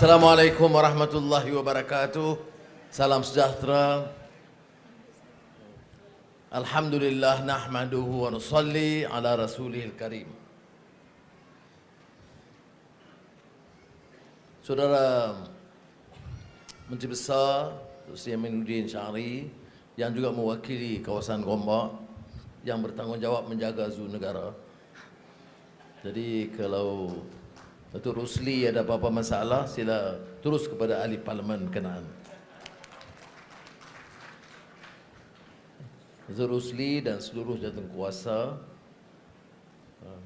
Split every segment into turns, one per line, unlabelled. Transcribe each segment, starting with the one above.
Assalamualaikum warahmatullahi wabarakatuh. Salam sejahtera. Alhamdulillah nahmaduhu wa nusalli ala rasulihil karim. Saudara Menteri Besar Sri Aminuddin Syahri yang juga mewakili kawasan Gombak yang bertanggungjawab menjaga zoo negara. Jadi kalau Datuk Rusli ada apa-apa masalah, sila terus kepada ahli parlimen kenaan. Datuk Rusli dan seluruh jawatankuasa,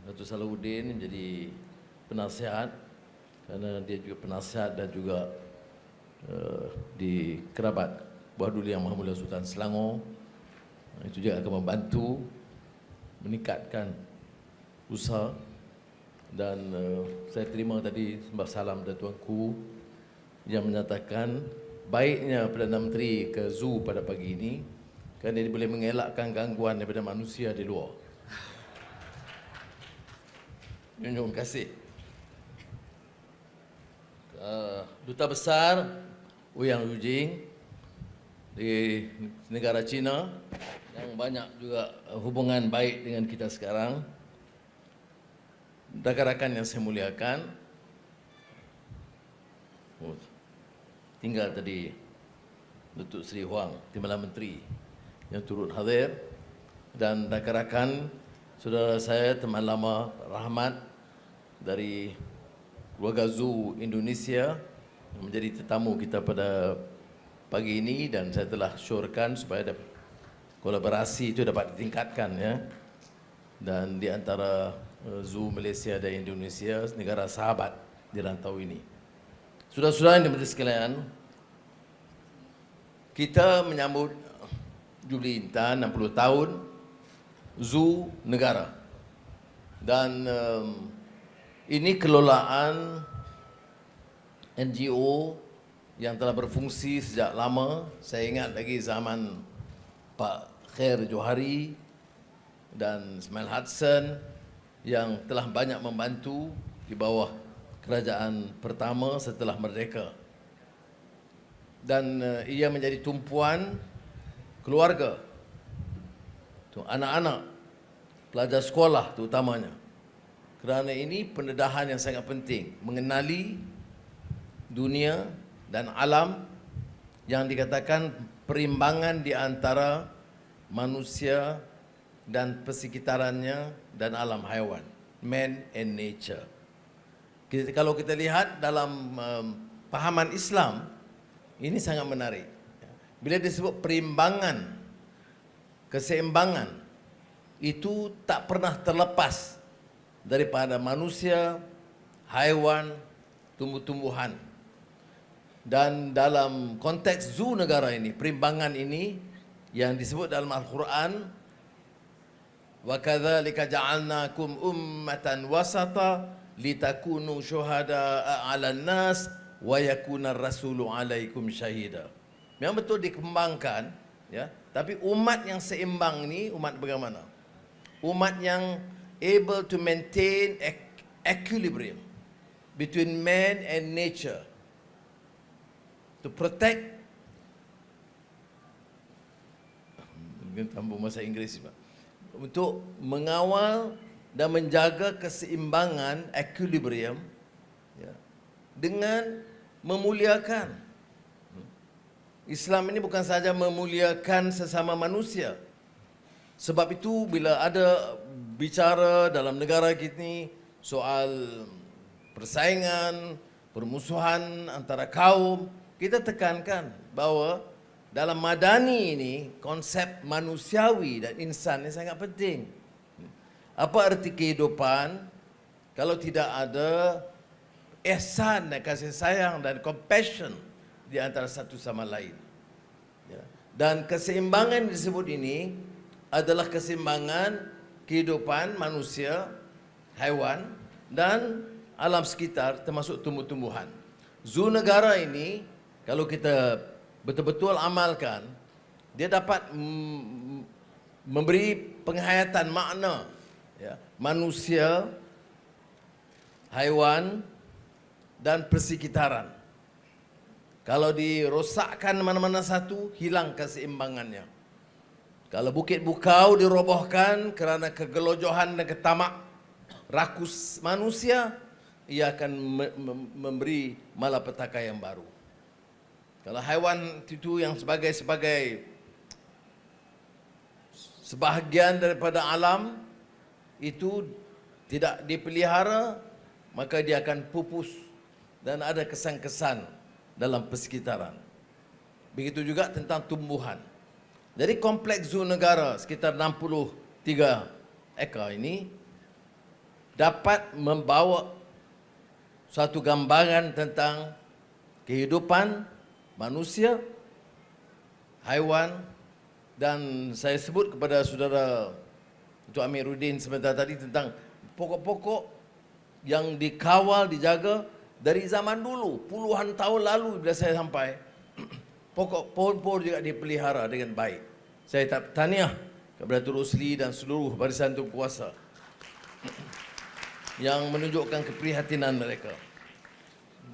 Datuk Salahuddin menjadi penasihat kerana dia juga penasihat dan juga di kerabat Buah Duli Yang Maha Mulia Sultan Selangor. Itu juga akan membantu meningkatkan usaha. Dan saya terima tadi sembah salam dari tuanku yang menyatakan baiknya Perdana Menteri ke zoo pada pagi ini kerana dia boleh mengelakkan gangguan daripada manusia di luar. Terima kasih. Duta Besar Ouyang Yujing di negara China yang banyak juga hubungan baik dengan kita sekarang. Rakan-rakan yang saya muliakan, tinggal tadi Datuk Seri Huang, Timbalan Menteri yang turut hadir, dan rakan-rakan saudara saya teman lama Rahmat dari keluarga Zoo Indonesia yang menjadi tetamu kita pada pagi ini, dan saya telah syorkan supaya kolaborasi itu dapat ditingkatkan ya. Dan di antara Zoo Malaysia dan Indonesia, negara sahabat di rantau ini. Saudara-saudara yang dimuliakan sekalian, kita menyambut Jubli Intan 60 tahun Zoo Negara. Dan ini kelolaan NGO yang telah berfungsi sejak lama. Saya ingat lagi zaman Pak Khair Johari dan Ismail Hudson yang telah banyak membantu di bawah kerajaan pertama setelah merdeka. Dan ia menjadi tumpuan keluarga, anak-anak, pelajar sekolah terutamanya. Kerana ini pendedahan yang sangat penting, mengenali dunia dan alam yang dikatakan perimbangan di antara manusia dan persekitarannya dan alam haiwan, man and nature. Kalau kita lihat dalam pahaman Islam, ini sangat menarik. Bila disebut perimbangan, keseimbangan, itu tak pernah terlepas daripada manusia, haiwan, tumbuh-tumbuhan. Dan dalam konteks zoo negara ini, perimbangan ini yang disebut dalam Al-Quran, wa kadzalika ja'alnakum ummatan wasata litakunu syuhada'a 'alan nas wa yakuna ar-rasulu 'alaikum syahida. Memang betul dikembangkan ya, tapi umat yang seimbang ni umat bagaimana? Umat yang able to maintain equilibrium between man and nature, to protect, tambah bahasa Inggeris Pak, untuk mengawal dan menjaga keseimbangan equilibrium ya, dengan memuliakan. Islam ini bukan sahaja memuliakan sesama manusia. Sebab itu bila ada bicara dalam negara kita ni soal persaingan, permusuhan antara kaum, kita tekankan bahawa dalam madani ini konsep manusiawi dan insan ini sangat penting. Apa arti kehidupan kalau tidak ada ihsan dan kasih sayang dan compassion di antara satu sama lain? Ya. Dan keseimbangan disebut ini adalah keseimbangan kehidupan manusia, haiwan dan alam sekitar termasuk tumbuh-tumbuhan. Zoo negara ini kalau kita betul-betul amalkan, dia dapat memberi penghayatan makna ya, manusia, haiwan dan persekitaran. Kalau dirosakkan mana-mana satu, hilang keseimbangannya. Kalau bukit bukau dirobohkan kerana kegelojohan dan ketamak rakus manusia, ia akan memberi malapetaka yang baru. Kalau haiwan itu yang sebagai sebahagian daripada alam itu tidak dipelihara, maka dia akan pupus dan ada kesan-kesan dalam persekitaran. Begitu juga tentang tumbuhan. Jadi kompleks zoo negara sekitar 63 ekar ini dapat membawa suatu gambaran tentang kehidupan manusia, haiwan, dan saya sebut kepada saudara Datuk Amiruddin sebentar tadi tentang pokok-pokok yang dikawal, dijaga dari zaman dulu, puluhan tahun lalu bila saya sampai. Pokok pohon-pohon juga dipelihara dengan baik. Saya tahniah kepada Datuk Rosli dan seluruh barisan Tun Kuasa yang menunjukkan keprihatinan mereka.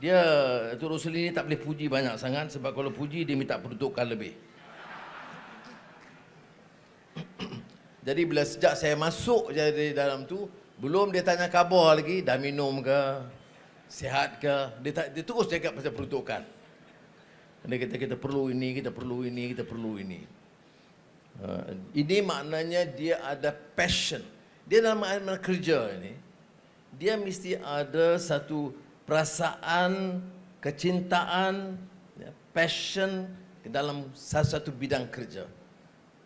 Dia, Datuk Rosli ini tak boleh puji banyak sangat sebab kalau puji dia minta peruntukan lebih. Jadi bila sejak saya masuk jadi dalam tu, belum dia tanya khabar lagi, dah minum ke, sihat ke, dia terus cakap pasal peruntukan. Dia kata kita perlu ini, kita perlu ini, kita perlu ini. Ini maknanya dia ada passion. Dia dalam amal kerja ini, dia mesti ada satu perasaan, kecintaan, passion ke dalam satu bidang kerja.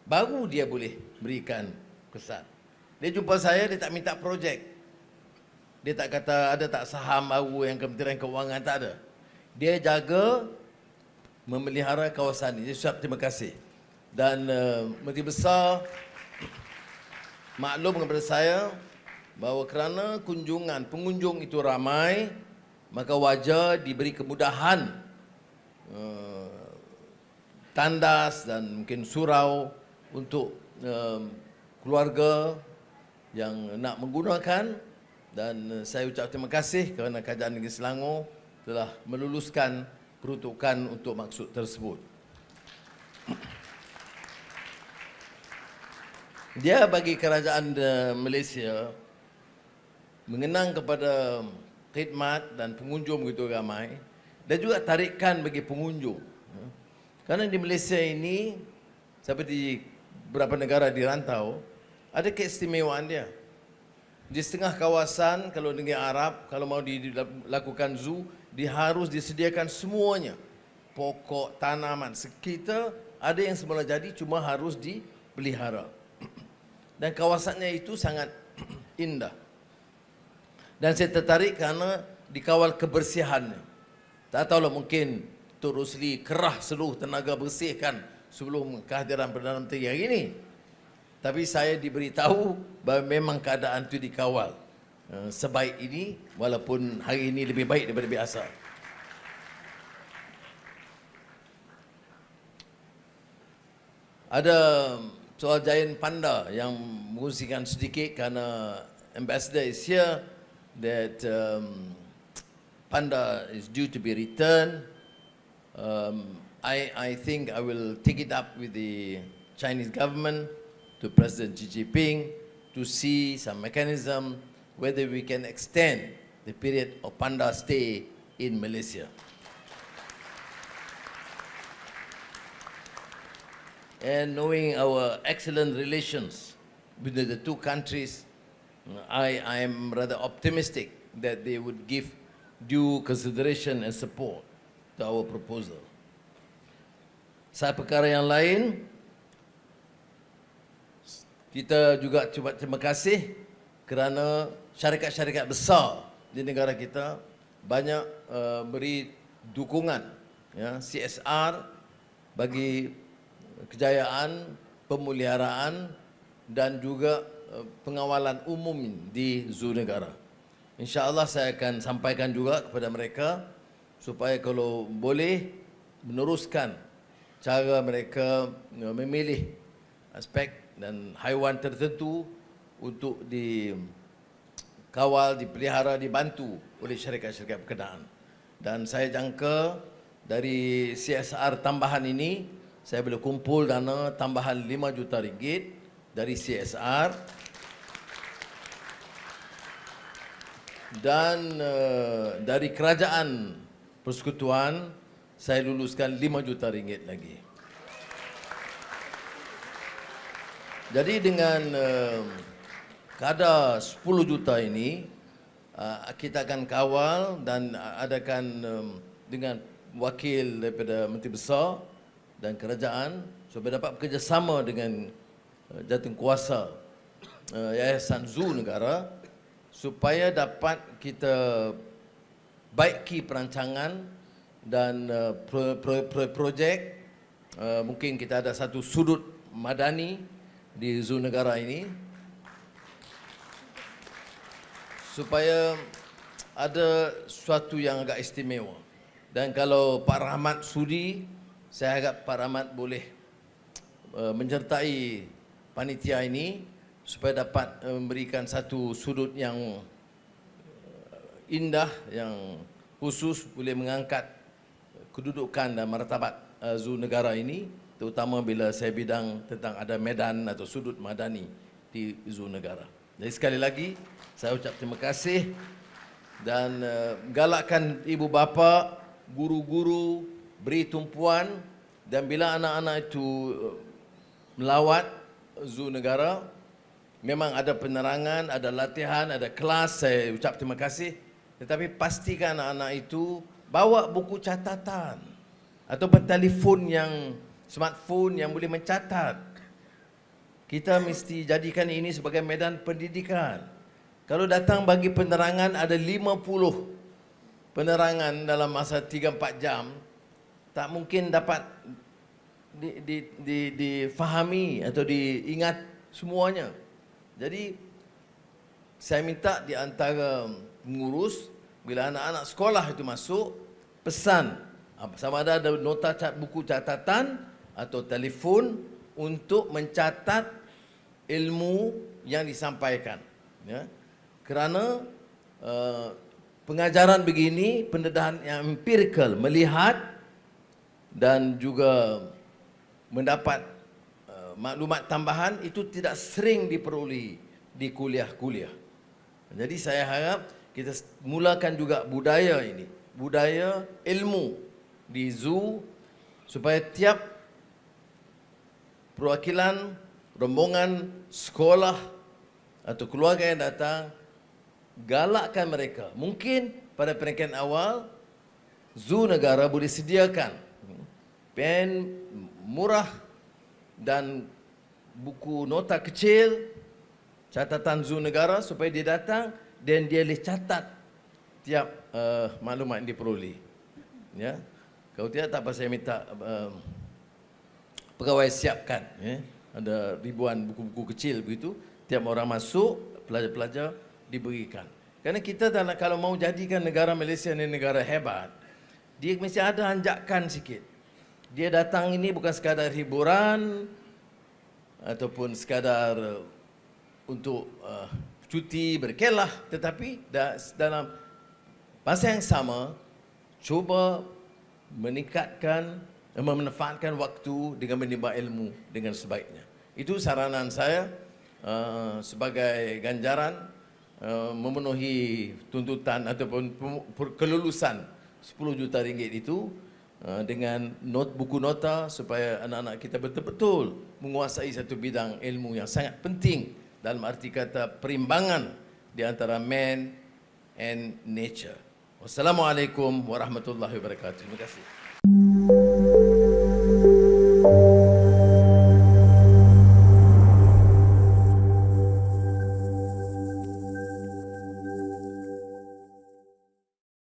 Baru dia boleh berikan kesan. Dia jumpa saya, dia tak minta projek. Dia tak kata ada tak saham baru yang Kementerian Keuangan, tak ada. Dia jaga, memelihara kawasan ini. Saya ucap terima kasih. Dan Menteri Besar maklum kepada saya bahawa kerana pengunjung itu ramai, maka wajar diberi kemudahan tandas dan mungkin surau untuk keluarga yang nak menggunakan. Dan saya ucap terima kasih kerana Kerajaan Negeri Selangor telah meluluskan peruntukan untuk maksud tersebut. Dia bagi kerajaan Malaysia mengenang kepada khidmat dan pengunjung begitu ramai, dan juga tarikan bagi pengunjung. Kerana di Malaysia ini, seperti beberapa negara di rantau, ada keistimewaan dia. Di setengah kawasan, kalau negeri Arab, kalau mau dilakukan zoo, dia harus disediakan semuanya. Pokok, tanaman. Kita ada yang semula jadi, cuma harus dipelihara. Dan kawasannya itu sangat indah. Dan saya tertarik kerana dikawal kebersihannya. Tak tahulah, mungkin Datuk Rosli kerah seluruh tenaga bersihkan sebelum kehadiran Perdana Menteri hari ini. Tapi saya diberitahu bahawa memang keadaan itu dikawal sebaik ini, walaupun hari ini lebih baik daripada biasa. Ada soal giant panda yang mengungsikan sedikit kerana ambassador is here that panda is due to be returned. I think I will take it up with the Chinese government, to President Xi Jinping, to see some mechanism whether we can extend the period of panda stay in Malaysia. And knowing our excellent relations between the two countries, I am rather optimistic that they would give due consideration and support to our proposal. Satu perkara yang lain, kita juga cuba terima kasih kerana syarikat-syarikat besar di negara kita banyak beri dukungan, ya, CSR bagi kejayaan, pemeliharaan dan juga pengawalan umum di zoo negara. InsyaAllah saya akan sampaikan juga kepada mereka supaya kalau boleh meneruskan cara mereka memilih aspek dan haiwan tertentu untuk dikawal, dipelihara, dibantu oleh syarikat-syarikat berkenaan. Dan saya jangka dari CSR tambahan ini, saya boleh kumpul dana tambahan 5 juta ringgit dari CSR dan dari kerajaan persekutuan saya luluskan 5 juta ringgit lagi. Jadi dengan kadar 10 juta ini kita akan kawal dan adakan dengan wakil daripada Menteri Besar dan kerajaan supaya dapat bekerjasama dengan jawatankuasa Yayasan Zoo Negara supaya dapat kita baiki perancangan dan projek. Mungkin kita ada satu sudut madani di Zoo Negara ini supaya ada sesuatu yang agak istimewa. Dan kalau Pak Rahmat sudi, saya harap Pak Rahmat boleh menyertai panitia ini supaya dapat memberikan satu sudut yang indah, yang khusus boleh mengangkat kedudukan dan martabat Zoo Negara ini, terutama bila saya bidang tentang ada medan atau sudut madani di Zoo Negara. Jadi sekali lagi saya ucap terima kasih dan galakkan ibu bapa, guru-guru beri tumpuan, dan bila anak-anak itu melawat Zoo Negara, memang ada penerangan, ada latihan, ada kelas, saya ucap terima kasih. Tetapi pastikan anak-anak itu bawa buku catatan atau telefon yang smartphone yang boleh mencatat. Kita mesti jadikan ini sebagai medan pendidikan. Kalau datang bagi penerangan ada 50 penerangan dalam masa 3-4 jam, tak mungkin dapat difahami atau diingat semuanya. Jadi saya minta di antara pengurus, bila anak-anak sekolah itu masuk, pesan sama ada nota buku catatan atau telefon untuk mencatat ilmu yang disampaikan. Ya. Kerana pengajaran begini, pendedahan yang empirikal, melihat dan juga mendapat maklumat tambahan itu tidak sering diperolehi di kuliah-kuliah. Jadi saya harap kita mulakan juga budaya ini, budaya ilmu di zoo, supaya tiap perwakilan, rombongan, sekolah atau keluarga yang datang, galakkan mereka. Mungkin pada peringkat awal, Zoo Negara boleh sediakan pen murah dan buku nota kecil, catatan Zoo Negara, supaya dia datang dan dia boleh catat tiap maklumat yang diperoleh. Ya. Kalau tidak, tak apa saya minta pegawai siapkan. Ya. Ada ribuan buku-buku kecil begitu, tiap orang masuk, pelajar-pelajar diberikan. Kerana kita kalau mau jadikan negara Malaysia ini negara hebat, dia mesti ada anjakan sikit. Dia datang ini bukan sekadar hiburan ataupun sekadar untuk cuti berkelah, tetapi dalam masa yang sama cuba meningkatkan, memanfaatkan waktu dengan menimba ilmu dengan sebaiknya. Itu saranan saya sebagai ganjaran memenuhi tuntutan ataupun kelulusan 10 juta ringgit itu dengan buku nota, supaya anak-anak kita betul-betul menguasai satu bidang ilmu yang sangat penting dalam arti kata perimbangan di antara man and nature. Wassalamualaikum warahmatullahi wabarakatuh. Terima kasih.